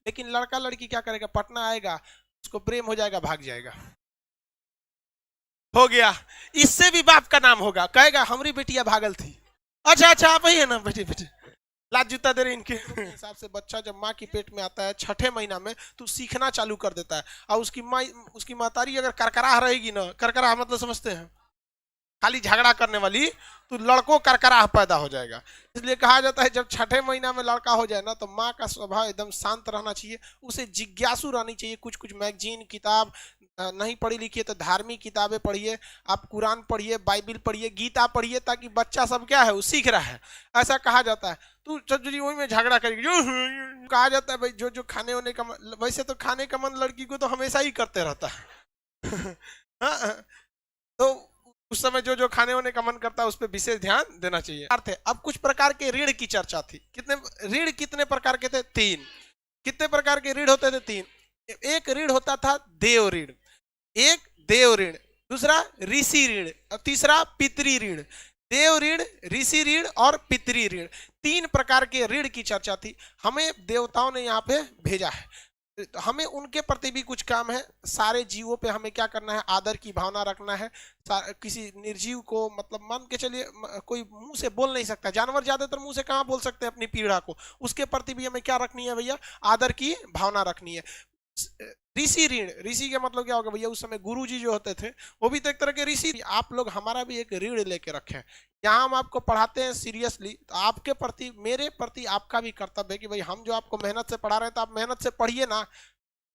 लेकिन लड़का लड़की क्या करेगा, पटना आएगा, उसको प्रेम हो जाएगा, भाग जाएगा, हो गया। इससे भी बाप का नाम होगा, कहेगा हमारी बेटिया भागल थी। अच्छा अच्छा आप ही है ना, बेटे बेटे लात जूता दे रहे इनके हिसाब से बच्चा जब माँ की पेट में आता है छठे महीना में तो सीखना चालू कर देता है। और उसकी मातारी अगर करकराह रहेगी ना, करकराह मतलब समझते हैं, खाली झगड़ा करने वाली, तो लड़कों करकराह पैदा हो जाएगा। इसलिए कहा जाता है जब छठे महीना में लड़का हो जाए ना तो माँ का स्वभाव एकदम शांत रहना चाहिए, उसे जिज्ञासु रहनी चाहिए। कुछ कुछ मैगजीन किताब नहीं पढ़ी लिखी है तो धार्मिक किताबें पढ़िए, आप कुरान पढ़िए, बाइबिल पढ़िए, गीता पढ़िए, ताकि बच्चा सब क्या है वो सीख रहा है। ऐसा कहा जाता है तू चचरी वही में झगड़ा करेगी जो कहा जाता है भाई, जो जो खाने होने का वैसे तो खाने का मन लड़की को तो हमेशा ही करते रहता है हाँ, तो उस समय जो जो खाने होने का मन करता है उस पर विशेष ध्यान देना चाहिए। अर्थ है अब कुछ प्रकार के ऋण की चर्चा थी। कितने प्रकार के थे, 3। कितने प्रकार के ऋण होते थे, 3। एक ऋण होता था देव ऋण, एक देव ऋण, दूसरा ऋषि ऋण और तीसरा पितृ ऋण। देव ऋण, ऋषि ऋण और पितृ ऋण, 3 प्रकार के ऋण की चर्चा थी। हमें देवताओं ने यहाँ पे भेजा है, तो हमें उनके प्रति भी कुछ काम है। सारे जीवों पे हमें क्या करना है, आदर की भावना रखना है। किसी निर्जीव को मतलब मान के चलिए कोई मुंह से बोल नहीं सकता, जानवर ज्यादातर मुंह से कहाँ बोल सकते हैं अपनी पीड़ा को, उसके प्रति भी हमें क्या रखनी है भैया, आदर की भावना रखनी है। ऋषि ऋण, ऋषि का मतलब क्या होगा भैया, उस समय गुरु जी जो होते थे वो भी तो एक तरह के ऋषि। आप लोग हमारा भी एक ऋण लेके रखे हैं, यहाँ हम आपको पढ़ाते हैं सीरियसली, तो आपके प्रति मेरे प्रति आपका भी कर्तव्य है कि भाई हम जो आपको मेहनत से पढ़ा रहे हैं तो आप मेहनत से पढ़िए ना,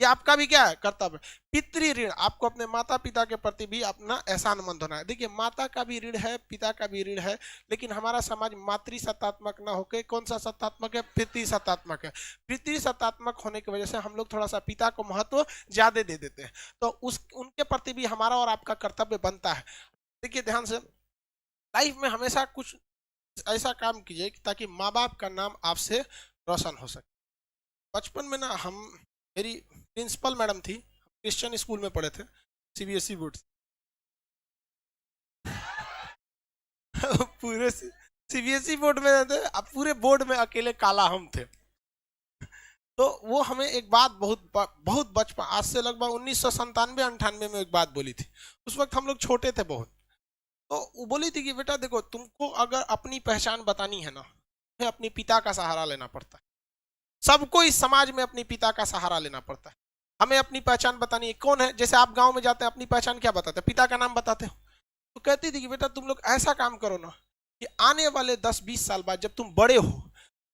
ये आपका भी क्या है कर्तव्य। पितृ ऋण, आपको अपने माता पिता के प्रति भी अपना एहसानमंद होना है। देखिए माता का भी ऋण है, पिता का भी ऋण है, लेकिन हमारा समाज मातृ सत्तात्मक ना होकर कौन सा सत्तात्मक है, पितृ सत्तात्मक है। पितृ सत्तात्मक होने की वजह से हम लोग थोड़ा सा पिता को महत्व ज्यादा दे देते हैं, तो उनके प्रति भी हमारा और आपका कर्तव्य बनता है। देखिए ध्यान से, लाइफ में हमेशा कुछ ऐसा काम कीजिए ताकि माँ बाप का नाम आपसे रोशन हो सके। बचपन में ना मेरी प्रिंसिपल मैडम थी, क्रिश्चियन स्कूल में पढ़े थे, सीबीएसई बोर्ड पूरे सीबीएसई बोर्ड में थे, अब पूरे बोर्ड में अकेले काला हम थे। तो वो हमें एक बात बहुत बचपन, आज से लगभग 1997-98 में एक बात बोली थी। उस वक्त हम लोग छोटे थे बहुत। तो वो बोली थी कि बेटा देखो, तुमको अगर अपनी पहचान बतानी है ना, तुम्हें अपने पिता का सहारा लेना पड़ता है। सबको इस समाज में अपने पिता का सहारा लेना पड़ता है। हमें अपनी पहचान बतानी है, कौन है। जैसे आप गांव में जाते हैं, अपनी पहचान क्या बताते हैं, पिता का नाम बताते हो। तो कहती थी कि बेटा तुम लोग ऐसा काम करो ना कि आने वाले 10-20 साल बाद जब तुम बड़े हो,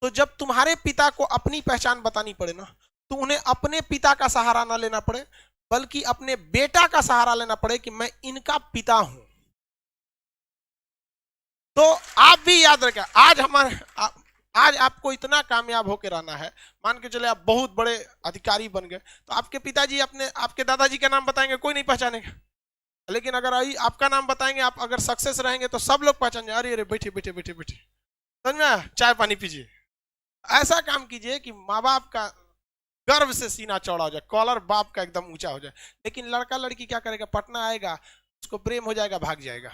तो जब तुम्हारे पिता को अपनी पहचान बतानी पड़े ना, तो उन्हें अपने पिता का सहारा ना लेना पड़े, बल्कि अपने बेटा का सहारा लेना पड़े कि मैं इनका पिता हूं। तो आप भी याद रखें, आज आपको इतना कामयाब होकर रहना है, मान के चले आप बहुत बड़े अधिकारी बन गए, तो आपके पिताजी आपके दादाजी का नाम बताएंगे, कोई नहीं पहचानेगा। लेकिन अगर आपका नाम बताएंगे, आप अगर सक्सेस रहेंगे तो सब लोग पहचान जाए, अरे अरे बैठे बैठे बैठे बैठे, समझ में, चाय पानी पीजिए। ऐसा काम कीजिए कि माँ बाप का गर्व से सीना चौड़ा हो जाए, कॉलर बाप का एकदम ऊंचा हो जाए। लेकिन लड़का लड़की क्या करेगा, पटना आएगा, उसको प्रेम हो जाएगा, भाग जाएगा,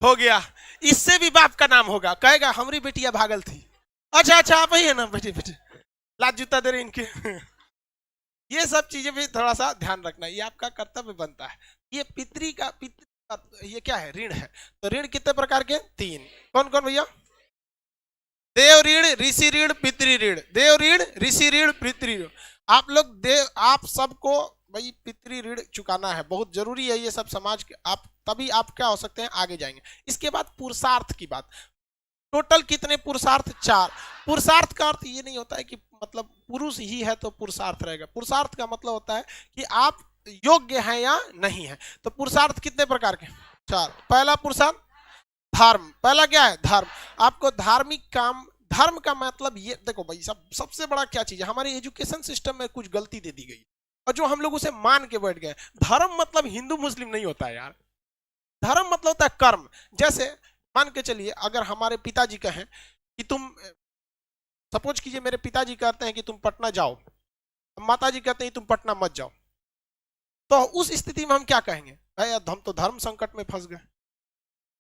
हो गया। इससे भी बाप का नाम होगा, कहेगा हमारी बेटिया भागल थी। अच्छा अच्छा आप ही है ना, बेटे बेटे लात जूता दे रहे इनके ये सब चीजें भी थोड़ा सा ध्यान रखना, ये आपका कर्तव्य बनता है। ये पितृ का ये क्या है, ऋण है। तो ऋण कितने प्रकार के, 3। कौन कौन भैया, देव ऋण, ऋषि ऋण, पितृ ऋण। देव ऋण, ऋषि ऋण, पितृ ऋण। आप सबको भाई पितृ ऋण चुकाना है, बहुत जरूरी है ये सब समाज के। आप तभी आप क्या हो सकते हैं, आगे जाएंगे। इसके बाद पुरुषार्थ की बात। टोटल कितने पुरुषार्थ, 4। पुरुषार्थ का अर्थ ये नहीं होता है कि मतलब पुरुष ही है तो पुरुषार्थ रहेगा। पुरुषार्थ का मतलब होता है कि आप योग्य हैं या नहीं है। तो पुरुषार्थ कितने प्रकार के, 4। पहला पुरुषार्थ धर्म। पहला क्या है, धर्म। आपको धार्मिक काम, धर्म का मतलब ये देखो भाई, सबसे बड़ा क्या चीज है, हमारे एजुकेशन सिस्टम में कुछ गलती दे दी गई और जो हम लोग उसे मान के बैठ गए। धर्म मतलब हिंदू मुस्लिम नहीं होता है यार, धर्म मतलब होता है कर्म। जैसे मान के चलिए, अगर हमारे पिताजी कहें कि तुम, सपोज कीजिए मेरे पिताजी कहते हैं कि तुम पटना जाओ, माताजी कहते हैं तुम पटना मत जाओ, तो उस स्थिति में हम क्या कहेंगे, भाई हम तो धर्म संकट में फंस गए,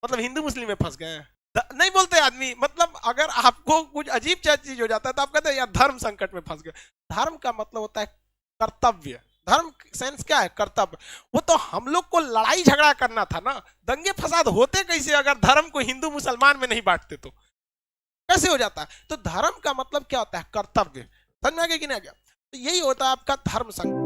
मतलब हिंदू मुस्लिम में फंस गए हैं। नहीं बोलते आदमी, मतलब अगर आपको कुछ अजीब चीज हो जाता है तो आप कहते हैं यार धर्म संकट में फंस गए। धर्म का मतलब होता है कर्तव्य। धर्म सेंस क्या है? कर्तव्य। वो तो हम लोग को लड़ाई झगड़ा करना था ना, दंगे फसाद होते कैसे अगर धर्म को हिंदू मुसलमान में नहीं बांटते तो कैसे हो जाता है? तो धर्म का मतलब क्या होता है? कर्तव्य। समझ में आ गया कि नहीं आ गया? तो यही होता है आपका धर्म संकट।